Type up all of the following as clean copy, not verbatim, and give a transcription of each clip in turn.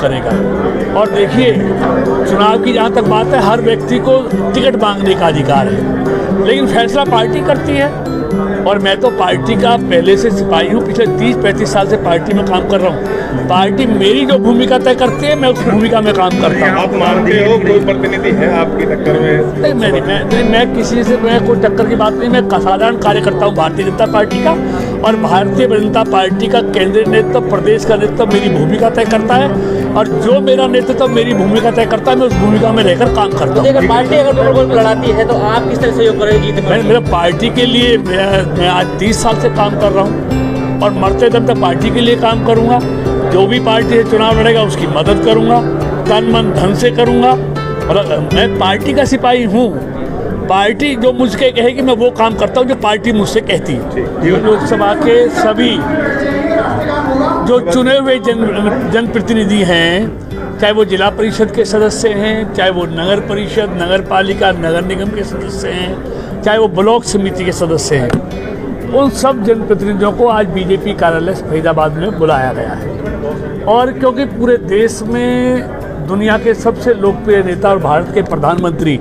करेगा। और देखिए, चुनाव की जहाँ तक बात है, हर व्यक्ति को टिकट मांगने का अधिकार है, लेकिन फैसला पार्टी करती है। और मैं तो पार्टी का पहले से सिपाही हूँ, पिछले 30-35 साल से पार्टी में काम कर रहा हूँ। पार्टी मेरी जो भूमिका तय करती है, मैं उस भूमिका में काम करता हूँ। आप मानते हो कोई प्रतिनिधि है आपकी टक्कर में? नहीं, मैं किसी से कोई टक्कर की बात नहीं। मैं साधारण कार्यकर्ता हूँ भारतीय जनता पार्टी का, और भारतीय जनता पार्टी का केंद्रीय नेतृत्व, प्रदेश का नेतृत्व मेरी भूमिका तय करता है, और जो मेरा नेतृत्व मेरी भूमिका तय करता है, मैं उस भूमिका में रहकर काम करता हूँ। अगर पार्टी अगर लड़ाती है तो आप किस तरह सहयोग करेंगे? मेरा पार्टी के लिए मैं आज 30 साल से काम कर रहा हूँ, और मरते दम तक पार्टी के लिए काम करूँगा। जो भी पार्टी से चुनाव लड़ेगा उसकी मदद करूँगा, तन मन धन से करूँगा। और मैं पार्टी का सिपाही हूँ। पार्टी जो मुझसे कहेगी मैं वो काम करता हूँ जो पार्टी मुझसे कहती है। लोकसभा के सभी जो चुने हुए जनप्रतिनिधि हैं, चाहे वो जिला परिषद के सदस्य हैं, चाहे वो नगर परिषद, नगर पालिका, नगर निगम के सदस्य हैं, चाहे वो ब्लॉक समिति के सदस्य हैं, उन सब जनप्रतिनिधियों को आज बीजेपी कार्यालय फरीदाबाद में बुलाया गया है। और क्योंकि पूरे देश में दुनिया के सबसे लोकप्रिय नेता और भारत के प्रधानमंत्री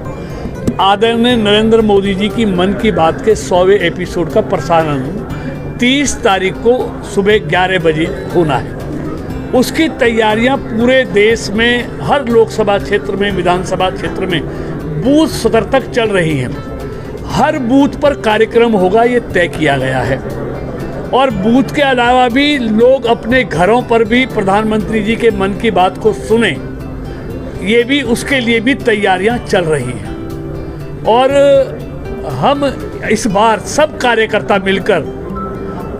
आदरणीय नरेंद्र मोदी जी की मन की बात के 100वें एपिसोड का प्रसारण 30 तारीख को सुबह 11 बजे होना है। उसकी तैयारियां पूरे देश में, हर लोकसभा क्षेत्र में, विधानसभा क्षेत्र में बूथ स्तर तक चल रही हैं। हर बूथ पर कार्यक्रम होगा, ये तय किया गया है। और बूथ के अलावा भी लोग अपने घरों पर भी प्रधानमंत्री जी के मन की बात को सुने, ये भी, उसके लिए भी तैयारियां चल रही हैं। और हम इस बार सब कार्यकर्ता मिलकर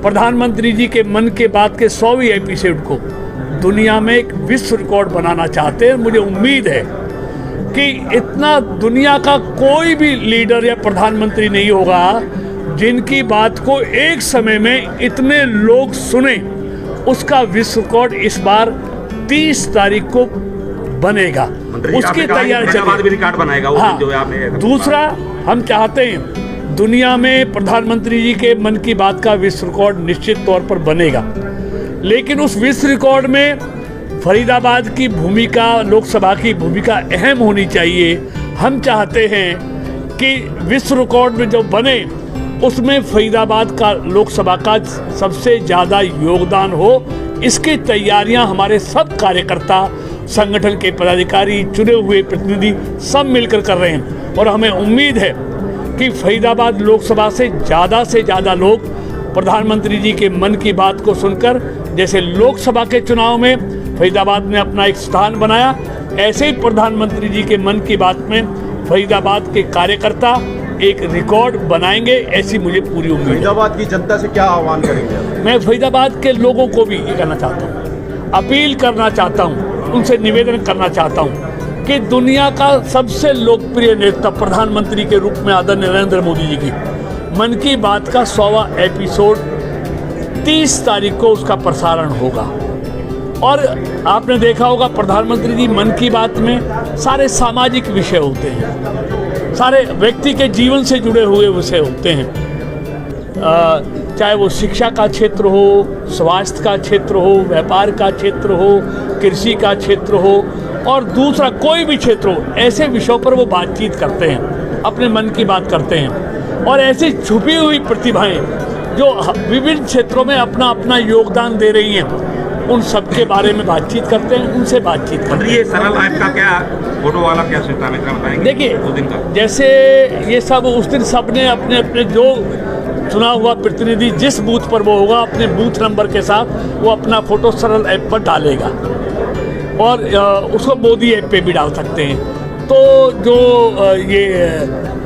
प्रधानमंत्री जी के मन के बात के 100वें एपिसोड को दुनिया में एक विश्व रिकॉर्ड बनाना चाहते हैं। मुझे उम्मीद है कि इतना दुनिया का कोई भी लीडर या प्रधानमंत्री नहीं होगा जिनकी बात को एक समय में इतने लोग सुने। उसका विश्व रिकॉर्ड इस बार 30 तारीख को बनेगा। उसकी तैयारी बनाएगा। हाँ, दूसरा, हम चाहते हैं दुनिया में प्रधानमंत्री जी के मन की बात का विश्व रिकॉर्ड निश्चित तौर पर बनेगा, लेकिन उस विश्व रिकॉर्ड में फरीदाबाद की भूमिका, लोकसभा की भूमिका अहम होनी चाहिए। हम चाहते हैं कि विश्व रिकॉर्ड में जो बने उसमें फरीदाबाद का लोकसभा का सबसे ज़्यादा योगदान हो। इसकी तैयारियां हमारे सब कार्यकर्ता, संगठन के पदाधिकारी, चुने हुए प्रतिनिधि सब मिलकर कर रहे हैं। और हमें उम्मीद है कि फरीदाबाद लोकसभा से ज़्यादा लोग प्रधानमंत्री जी के मन की बात को सुनकर, जैसे लोकसभा के चुनाव में फरीदाबाद ने अपना एक स्थान बनाया, ऐसे ही प्रधानमंत्री जी के मन की बात में फरीदाबाद के कार्यकर्ता एक रिकॉर्ड बनाएंगे, ऐसी मुझे पूरी उम्मीद है। फरीदाबाद की जनता से क्या आह्वान करेंगे? मैं फरीदाबाद के लोगों को भी ये कहना चाहता हूँ, अपील करना चाहता हूँ, उनसे निवेदन करना चाहता हूँ कि दुनिया का सबसे लोकप्रिय नेता प्रधानमंत्री के रूप में आदरणीय नरेंद्र मोदी जी की मन की बात का 100वां एपिसोड 30 तारीख को उसका प्रसारण होगा। और आपने देखा होगा प्रधानमंत्री जी मन की बात में सारे सामाजिक विषय होते हैं, सारे व्यक्ति के जीवन से जुड़े हुए विषय होते हैं, चाहे वो शिक्षा का क्षेत्र हो, स्वास्थ्य का क्षेत्र हो, व्यापार का क्षेत्र हो, कृषि का क्षेत्र हो, और दूसरा कोई भी क्षेत्र हो, ऐसे विषयों पर वो बातचीत करते हैं, अपने मन की बात करते हैं। और ऐसी छुपी हुई प्रतिभाएं जो विभिन्न क्षेत्रों में अपना अपना योगदान दे रही हैं, उन सब के बारे में बातचीत करते हैं, उनसे बातचीत करते हैं। ये सरल ऐप का क्या फोटो वाला क्या सिस्टम है, बताएंगे? देखिए, उस दिन का जैसे ये सब उस दिन सबने अपने अपने जो चुना हुआ प्रतिनिधि जिस बूथ पर वो होगा, अपने बूथ नंबर के साथ वो अपना फोटो सरल ऐप पर डालेगा, और उसको मोदी ऐप पे भी डाल सकते हैं। तो जो ये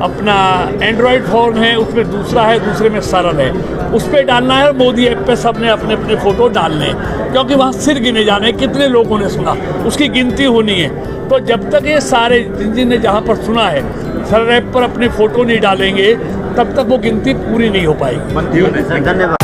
अपना एंड्रॉयड फ़ोन है उसमें दूसरा है, दूसरे में सरल है, उस पर डालना है। मोदी ऐप पे सबने अपने अपने फ़ोटो डालने हैं, क्योंकि वहाँ सिर गिने जाने कितने लोगों ने सुना, उसकी गिनती होनी है। तो जब तक ये सारे जिनने जहाँ पर सुना है सरल ऐप पर अपने फ़ोटो नहीं डालेंगे, तब तक वो गिनती पूरी नहीं हो पाएगी। धन्यवाद।